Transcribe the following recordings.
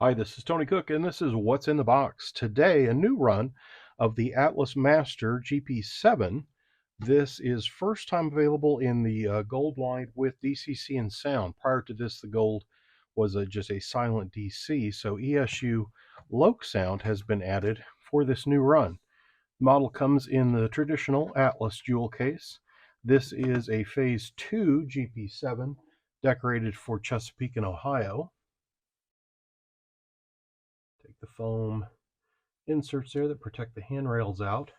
Hi, this is Tony Cook, and this is What's in the Box. Today, a new run of the Atlas Master GP7. This is first time available in the gold line with DCC and sound. Prior to this, the gold was just a silent DC, so ESU Loc sound has been added for this new run. The model comes in the traditional Atlas jewel case. This is a Phase 2 GP7 decorated for Chesapeake and Ohio. Take the foam inserts there that protect the handrails out.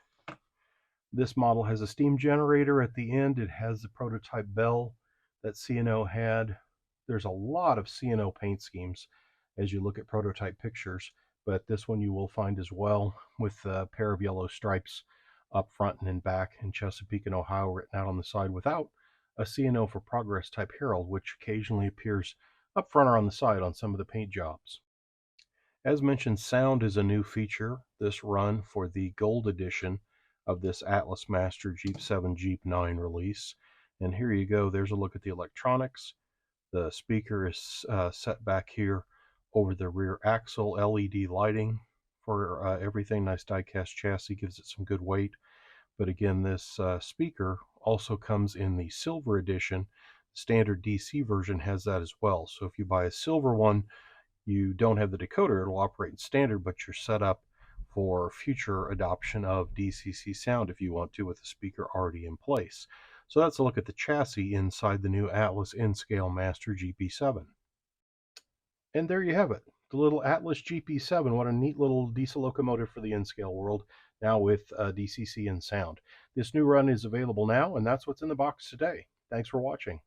This model has a steam generator at the end. It has the prototype bell that C&O had. There's a lot of C&O paint schemes as you look at prototype pictures, but this one you will find as well with a pair of yellow stripes up front and in back, and Chesapeake and Ohio written out on the side without a C&O for Progress type herald, which occasionally appears up front or on the side on some of the paint jobs. As mentioned, sound is a new feature this run for the gold edition of this Atlas Master Jeep 7 Jeep 9 release. And here you go, there's a look at the electronics. The speaker is set back here over the rear axle, LED lighting for everything. Nice die-cast chassis, gives it some good weight. But again, this speaker also comes in the silver edition. Standard DC version has that as well. So if you buy a silver one, you don't have the decoder. It'll operate in standard, but you're set up for future adoption of DCC sound if you want to, with the speaker already in place. So that's a look at the chassis inside the new Atlas N-Scale Master GP7. And there you have it, the little Atlas GP7. What a neat little diesel locomotive for the N-Scale world, now with DCC and sound. This new run is available now, and that's what's in the box today. Thanks for watching.